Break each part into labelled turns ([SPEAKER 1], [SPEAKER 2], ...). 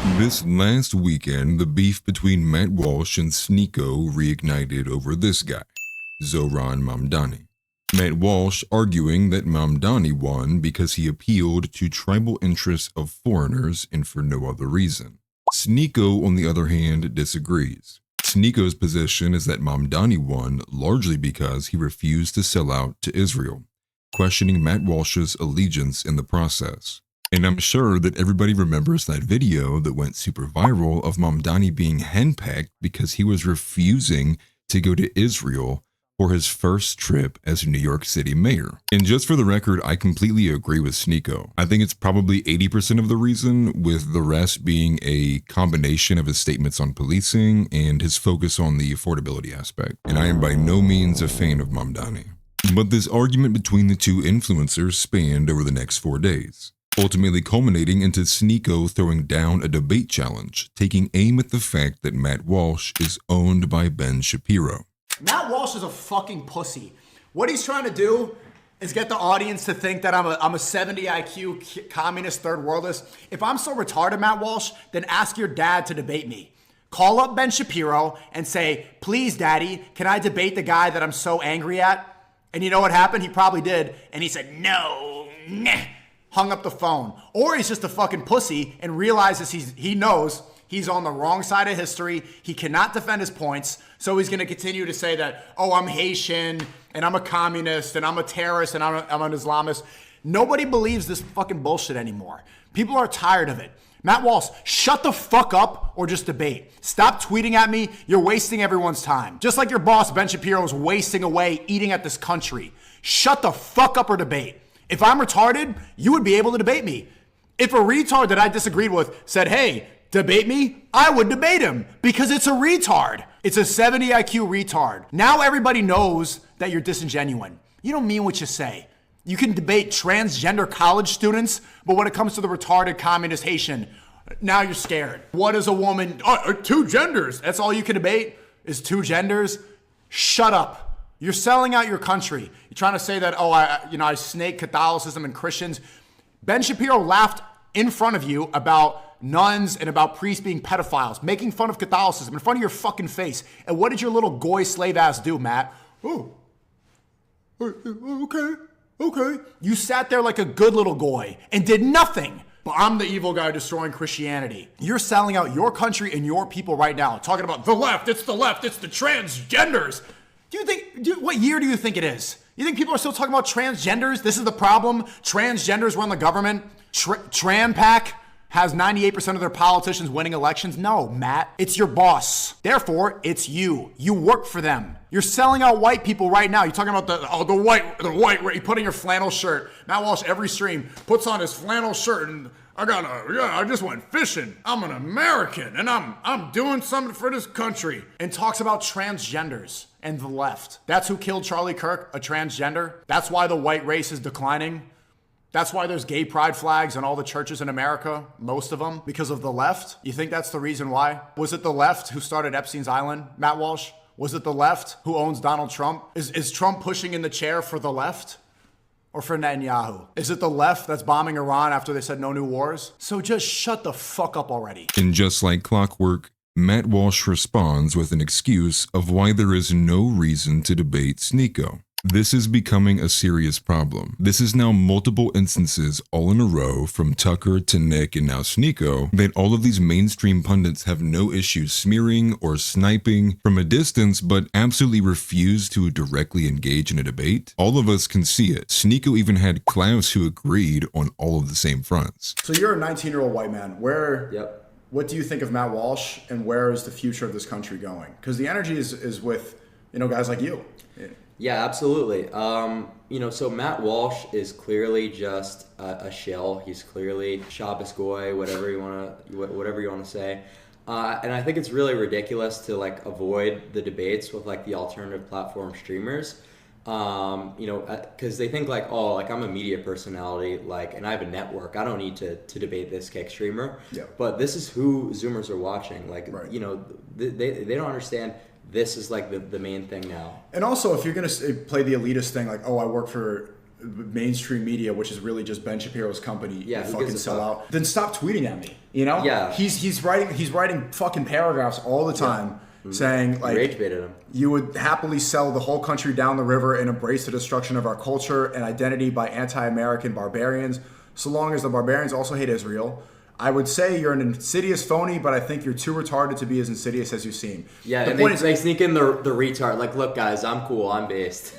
[SPEAKER 1] This last weekend, the beef between Matt Walsh and Sneako reignited over this guy, Zohran Mamdani. Matt Walsh arguing that Mamdani won because he appealed to tribal interests of foreigners and for no other reason. Sneako, on the other hand, disagrees. Sneako's position is that Mamdani won largely because he refused to sell out to Israel, questioning Matt Walsh's allegiance in the process. And I'm sure that everybody remembers that video that went super viral of Mamdani being henpecked because he was refusing to go to Israel for his first trip as New York City mayor. And just for the record, I completely agree with Sneako. I think it's probably 80% of the reason, with the rest being a combination of his statements on policing and his focus on the affordability aspect. And I am by no means a fan of Mamdani. But this argument between the two influencers spanned over the next 4 days, ultimately culminating into Sneako throwing down a debate challenge, taking aim at the fact that Matt Walsh is owned by Ben Shapiro.
[SPEAKER 2] Matt Walsh is a fucking pussy. What he's trying to do is get the audience to think that I'm a 70 IQ communist third worldist. If I'm so retarded, Matt Walsh, then ask your dad to debate me. Call up Ben Shapiro and say, please, daddy, can I debate the guy that I'm so angry at? And you know what happened? He probably did. And he said, no, nah. Hung up the phone. Or he's just a fucking pussy and realizes he knows he's on the wrong side of history. He cannot defend his points. So he's going to continue to say that, oh, I'm Haitian and I'm a communist and I'm a terrorist and I'm an Islamist. Nobody believes this fucking bullshit anymore. People are tired of it. Matt Walsh, shut the fuck up or just debate. Stop tweeting at me. You're wasting everyone's time. Just like your boss, Ben Shapiro, is wasting away eating at this country. Shut the fuck up or debate. If I'm retarded, you would be able to debate me. If a retard that I disagreed with said, hey, debate me, I would debate him because it's a retard. It's a 70 IQ retard. Now everybody knows that you're disingenuous. You don't mean what you say. You can debate transgender college students, but when it comes to the retarded communist Haitian, now you're scared. What is a woman? Two genders. That's all you can debate is two genders. Shut up. You're selling out your country. You're trying to say that, I snake Catholicism and Christians. Ben Shapiro laughed in front of you about nuns and about priests being pedophiles, making fun of Catholicism in front of your fucking face. And what did your little goy slave ass do, Matt? Oh, okay. You sat there like a good little goy and did nothing. But I'm the evil guy destroying Christianity. You're selling out your country and your people right now, talking about the left, it's the transgenders. What year do you think it is? You think people are still talking about transgenders? This is the problem. Transgenders run the government. Unpack has 98% of their politicians winning elections. No, Matt, it's your boss. Therefore, it's you. You work for them. You're selling out white people right now. You're talking about the white. You put on your flannel shirt. Matt Walsh every stream puts on his flannel shirt and I just went fishing. I'm an American and I'm doing something for this country. And talks about transgenders and the left. That's who killed Charlie Kirk, a transgender. That's why the white race is declining. That's why there's gay pride flags in all the churches in America, most of them, because of the left. You think that's the reason why? Was it the left who started Epstein's Island, Matt Walsh? Was it the left who owns Donald Trump? Is Trump pushing in the chair for the left? Or for Netanyahu? Is it the left that's bombing Iran after they said no new wars? So just shut the fuck up already.
[SPEAKER 1] And just like clockwork, Matt Walsh responds with an excuse of why there is no reason to debate Sneako. This is becoming a serious problem. This is now multiple instances all in a row, from Tucker to Nick and now Sneako, that all of these mainstream pundits have no issue smearing or sniping from a distance, but absolutely refuse to directly engage in a debate. All of us can see it. Sneako even had Klaus who agreed on all of the same fronts.
[SPEAKER 2] So you're a 19-year-old white man.
[SPEAKER 3] Yep.
[SPEAKER 2] What do you think of Matt Walsh, and where is the future of this country going? Because the energy is with, guys like you.
[SPEAKER 3] Yeah, absolutely. So Matt Walsh is clearly just a shill. He's clearly Shabbos goy, whatever you want to say. And I think it's really ridiculous to avoid the debates with the alternative platform streamers. Because they think I'm a media personality, and I have a network. I don't need to debate this kick streamer.
[SPEAKER 2] Yeah.
[SPEAKER 3] But this is who Zoomers are watching.
[SPEAKER 2] Right.
[SPEAKER 3] They don't understand. This is the main thing now.
[SPEAKER 2] And also, if you're going to play the elitist thing, I work for mainstream media, which is really just Ben Shapiro's company,
[SPEAKER 3] Yeah, who
[SPEAKER 2] fucking
[SPEAKER 3] gives a
[SPEAKER 2] sell
[SPEAKER 3] fuck?
[SPEAKER 2] out, then stop tweeting at me. You know?
[SPEAKER 3] Yeah.
[SPEAKER 2] He's writing fucking paragraphs all the time saying like
[SPEAKER 3] Rage baited him.
[SPEAKER 2] you would happily sell the whole country down the river and embrace the destruction of our culture and identity by anti-American barbarians, so long as the barbarians also hate Israel. I would say you're an insidious phony, but I think you're too retarded to be as insidious as you seem.
[SPEAKER 3] Yeah,
[SPEAKER 2] the
[SPEAKER 3] and
[SPEAKER 2] point
[SPEAKER 3] they sneak in the retard. Like, look, guys, I'm cool. I'm based.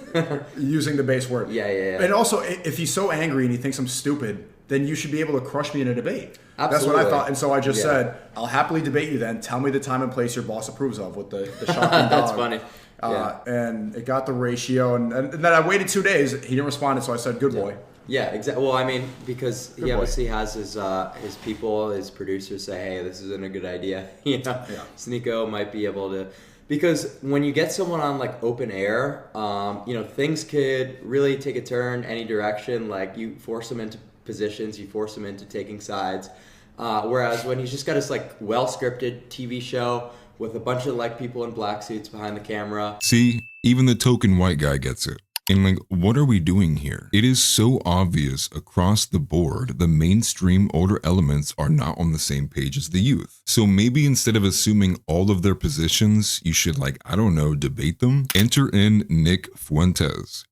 [SPEAKER 2] using the base word.
[SPEAKER 3] Yeah.
[SPEAKER 2] And also, if he's so angry and he thinks I'm stupid, then you should be able to crush me in a debate.
[SPEAKER 3] Absolutely.
[SPEAKER 2] That's what I thought. And so I just said, I'll happily debate you then. Tell me the time and place your boss approves of with the shocking dog.
[SPEAKER 3] That's funny.
[SPEAKER 2] And it got the ratio. And then I waited 2 days. He didn't respond. And so I said, good boy.
[SPEAKER 3] Yeah, exactly. Well, I mean, because
[SPEAKER 2] Good
[SPEAKER 3] he
[SPEAKER 2] boy.
[SPEAKER 3] obviously has his people, his producers say, hey, this isn't a good idea. You know, Sneako might be able to, because when you get someone on like open air, you know, things could really take a turn any direction. Like you force them into positions, you force them into taking sides. Whereas when he's just got this like well scripted TV show with a bunch of like people in black suits behind the camera.
[SPEAKER 1] See, even the token white guy gets it. And like, what are we doing here? It is so obvious across the board, the mainstream older elements are not on the same page as the youth. So maybe instead of assuming all of their positions, you should like, I don't know, debate them. Enter in Nick Fuentes.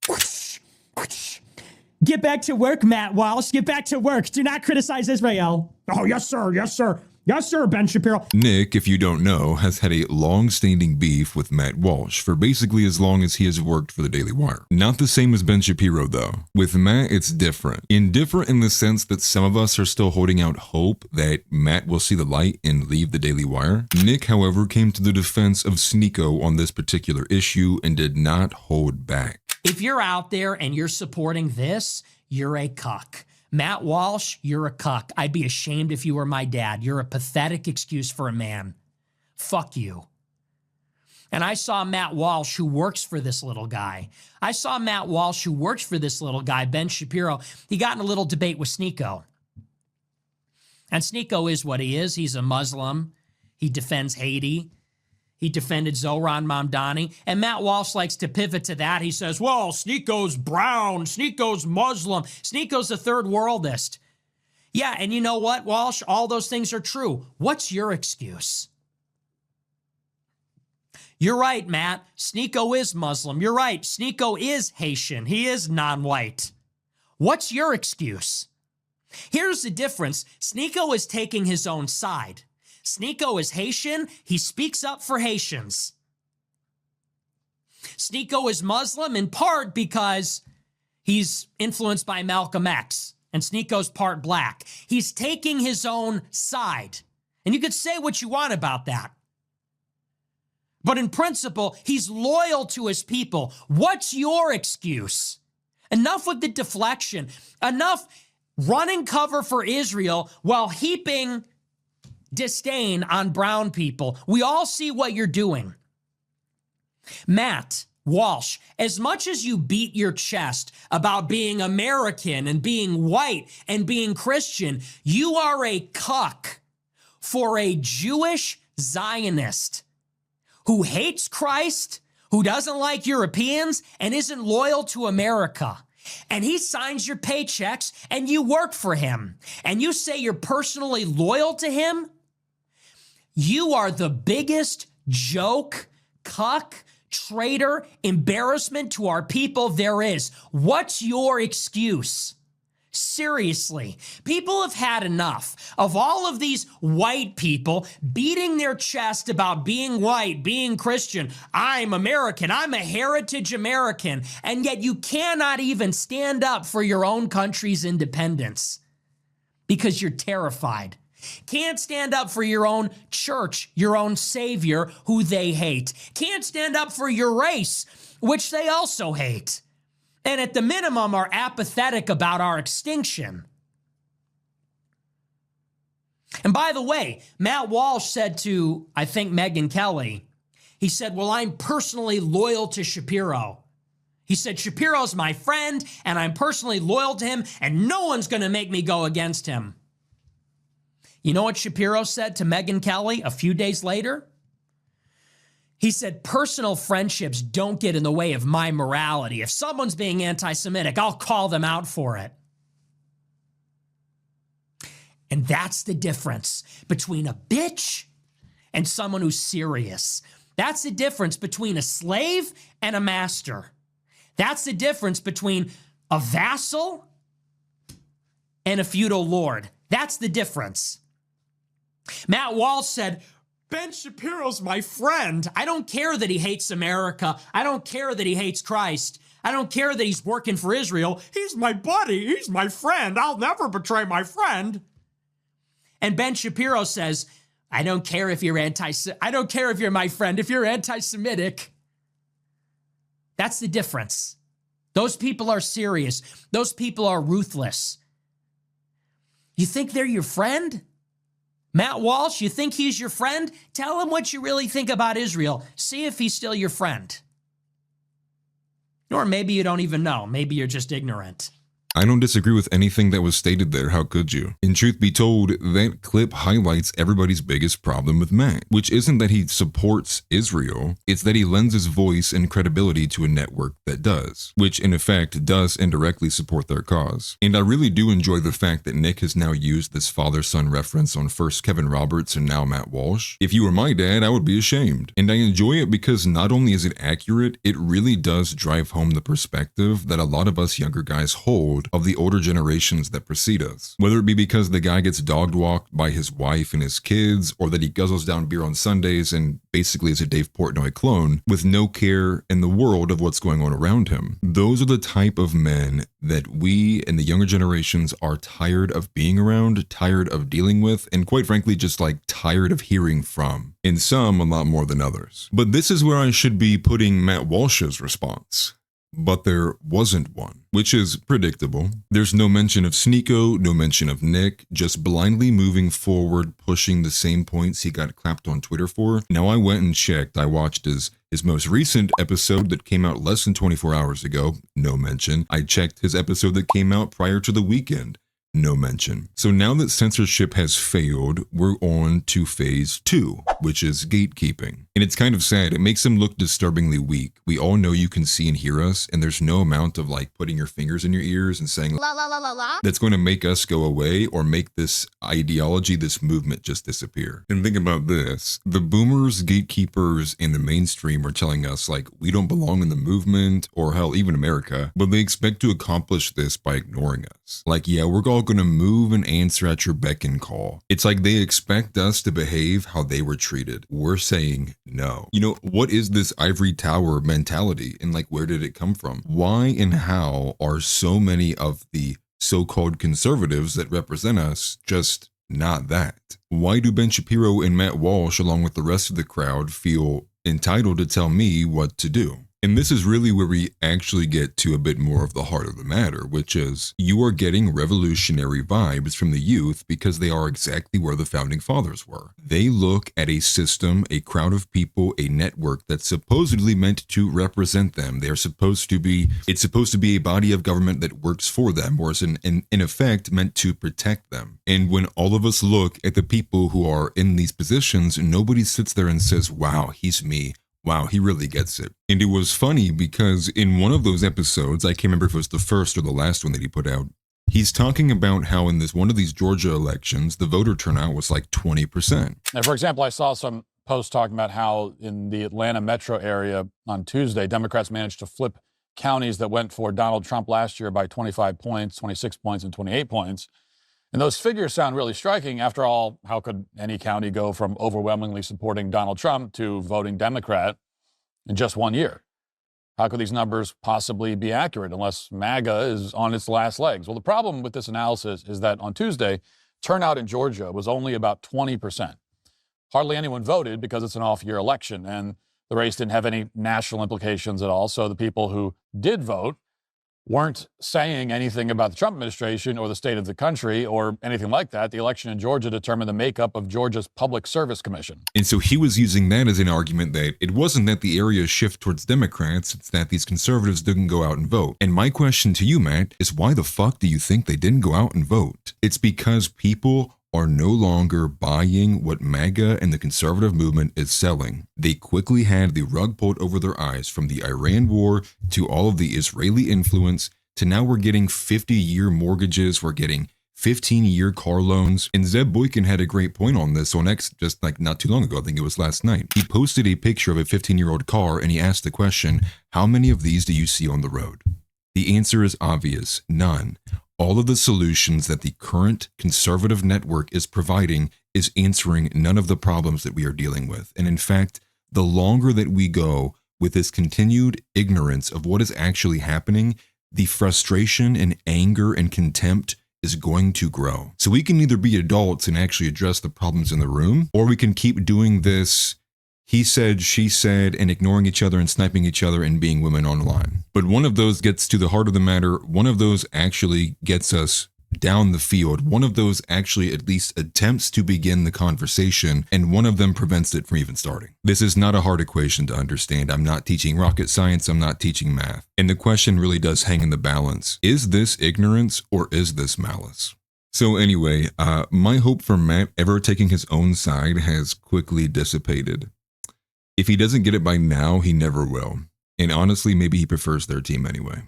[SPEAKER 4] Get back to work, Matt Walsh. Get back to work. Do not criticize Israel. Oh, yes, sir. Yes, sir. Yes, sir, Ben Shapiro.
[SPEAKER 1] Nick, if you don't know, has had a long-standing beef with Matt Walsh for basically as long as he has worked for the Daily Wire. Not the same as Ben Shapiro, though. With Matt, it's different. Indifferent in the sense that some of us are still holding out hope that Matt will see the light and leave the Daily Wire. Nick, however, came to the defense of Sneako on this particular issue and did not hold back.
[SPEAKER 4] If you're out there and you're supporting this, you're a cuck. Matt Walsh, you're a cuck. I'd be ashamed if you were my dad. You're a pathetic excuse for a man. Fuck you. And I saw Matt Walsh, who works for this little guy. I saw Matt Walsh, who works for this little guy, Ben Shapiro. He got in a little debate with Sneako. And Sneako is what he is. He's a Muslim. He defends Haiti. He defended Zohran Mamdani. And Matt Walsh likes to pivot to that. He says, well, Sneako's brown, Sneako's Muslim, Sneako's a third worldist. Yeah, and you know what, Walsh? All those things are true. What's your excuse? You're right, Matt. Sneako is Muslim. You're right. Sneako is Haitian. He is non-white. What's your excuse? Here's the difference. Sneako is taking his own side. Sneako is Haitian. He speaks up for Haitians. Sneako is Muslim in part because he's influenced by Malcolm X, and Sneako's part black. He's taking his own side. And you could say what you want about that. But in principle, he's loyal to his people. What's your excuse? Enough with the deflection. Enough running cover for Israel while heaping disdain on brown people. We all see what you're doing. Matt Walsh, as much as you beat your chest about being American and being white and being Christian, you are a cuck for a Jewish Zionist who hates Christ, who doesn't like Europeans, and isn't loyal to America. And he signs your paychecks and you work for him. And you say you're personally loyal to him? You are the biggest joke, cuck, traitor, embarrassment to our people there is. What's your excuse? Seriously, people have had enough of all of these white people beating their chest about being white, being Christian. I'm American. I'm a heritage American. And yet you cannot even stand up for your own country's independence because you're terrified. Can't stand up for your own church, your own savior, who they hate. Can't stand up for your race, which they also hate. And at the minimum are apathetic about our extinction. And by the way, Matt Walsh said to, I think, Megyn Kelly, he said, well, I'm personally loyal to Shapiro. He said, Shapiro's my friend, and I'm personally loyal to him, and no one's going to make me go against him. You know what Shapiro said to Megyn Kelly a few days later? He said, personal friendships don't get in the way of my morality. If someone's being anti-Semitic, I'll call them out for it. And that's the difference between a bitch and someone who's serious. That's the difference between a slave and a master. That's the difference between a vassal and a feudal lord. That's the difference. Matt Walsh said, Ben Shapiro's my friend. I don't care that he hates America. I don't care that he hates Christ. I don't care that he's working for Israel. He's my buddy. He's my friend. I'll never betray my friend. And Ben Shapiro says, I don't care if you're I don't care if you're my friend, if you're anti-Semitic. That's the difference. Those people are serious. Those people are ruthless. You think they're your friend? Matt Walsh, you think he's your friend? Tell him what you really think about Israel. See if he's still your friend. Or maybe you don't even know. Maybe you're just ignorant.
[SPEAKER 1] I don't disagree with anything that was stated there, how could you? In truth be told, that clip highlights everybody's biggest problem with Matt, which isn't that he supports Israel, it's that he lends his voice and credibility to a network that does, which in effect does indirectly support their cause. And I really do enjoy the fact that Nick has now used this father-son reference on first Kevin Roberts and now Matt Walsh. If you were my dad, I would be ashamed. And I enjoy it because not only is it accurate, it really does drive home the perspective that a lot of us younger guys hold of the older generations that precede us. Whether it be because the guy gets dog-walked by his wife and his kids, or that he guzzles down beer on Sundays and basically is a Dave Portnoy clone with no care in the world of what's going on around him. Those are the type of men that we and the younger generations are tired of being around, tired of dealing with, and quite frankly, just like tired of hearing from. In some, a lot more than others. But this is where I should be putting Matt Walsh's response. But there wasn't one, which is predictable. There's no mention of Sneako, no mention of Nick, just blindly moving forward, pushing the same points he got clapped on Twitter for. Now I went and checked. I watched his most recent episode that came out less than 24 hours ago, no mention. I checked his episode that came out prior to the weekend. No mention. So now that censorship has failed, we're on to phase 2, which is gatekeeping. And it's kind of sad. It makes him look disturbingly weak. We all know you can see and hear us, and there's no amount of like putting your fingers in your ears and saying la la la la la that's going to make us go away or make this ideology, this movement just disappear. And think about this. The boomers, gatekeepers, and the mainstream are telling us like we don't belong in the movement or hell, even America, but they expect to accomplish this by ignoring us. Like, yeah, we're all going to move and answer at your beck and call. It's like they expect us to behave how they were treated. We're saying no. You know, what is this ivory tower mentality and like where did it come from? Why and how are so many of the so-called conservatives that represent us just not that? Why do Ben Shapiro and Matt Walsh along with the rest of the crowd feel entitled to tell me what to do? And this is really where we actually get to a bit more of the heart of the matter, which is you are getting revolutionary vibes from the youth because they are exactly where the founding fathers were. They look at a system, a crowd of people, a network that's supposedly meant to represent them. It's supposed to be a body of government that works for them, or is in effect meant to protect them. And when all of us look at the people who are in these positions, nobody sits there and says, wow, he's me. Wow, he really gets it. And it was funny because in one of those episodes, I can't remember if it was the first or the last one that he put out, he's talking about how in one of these Georgia elections, the voter turnout was like 20%.
[SPEAKER 5] Now, for example, I saw some posts talking about how in the Atlanta metro area on Tuesday, Democrats managed to flip counties that went for Donald Trump last year by 25 points, 26 points, and 28 points. And those figures sound really striking. After all, how could any county go from overwhelmingly supporting Donald Trump to voting Democrat in just 1 year? How could these numbers possibly be accurate unless MAGA is on its last legs? Well, the problem with this analysis is that on Tuesday, turnout in Georgia was only about 20%. Hardly anyone voted because it's an off-year election, and the race didn't have any national implications at all. So the people who did vote weren't saying anything about the Trump administration or the state of the country or anything like that. The election in Georgia determined the makeup of Georgia's Public Service Commission.
[SPEAKER 1] And so he was using that as an argument that it wasn't that the area shift towards Democrats, it's that these conservatives didn't go out and vote. And my question to you, Matt, is why the fuck do you think they didn't go out and vote? It's because people are no longer buying what MAGA and the conservative movement is selling. They quickly had the rug pulled over their eyes, from the Iran war to all of the Israeli influence to now we're getting 50-year mortgages, we're getting 15-year car loans. And Zeb Boykin had a great point on this on X just like not too long ago. I think it was last night. He posted a picture of a 15-year-old car and he asked the question, how many of these do you see on the road? The answer is obvious, none. All of the solutions that the current conservative network is providing is answering none of the problems that we are dealing with. And in fact, the longer that we go with this continued ignorance of what is actually happening, the frustration and anger and contempt is going to grow. So we can either be adults and actually address the problems in the room, or we can keep doing this he said, she said, and ignoring each other and sniping each other and being women online. But one of those gets to the heart of the matter. One of those actually gets us down the field. One of those actually at least attempts to begin the conversation, and one of them prevents it from even starting. This is not a hard equation to understand. I'm not teaching rocket science. I'm not teaching math. And the question really does hang in the balance. Is this ignorance or is this malice? So anyway, my hope for Matt ever taking his own side has quickly dissipated. If he doesn't get it by now, he never will. And honestly, maybe he prefers their team anyway.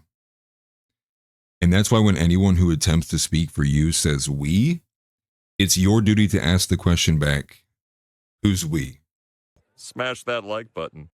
[SPEAKER 1] And that's why when anyone who attempts to speak for you says we, it's your duty to ask the question back, who's we?
[SPEAKER 6] Smash that like button.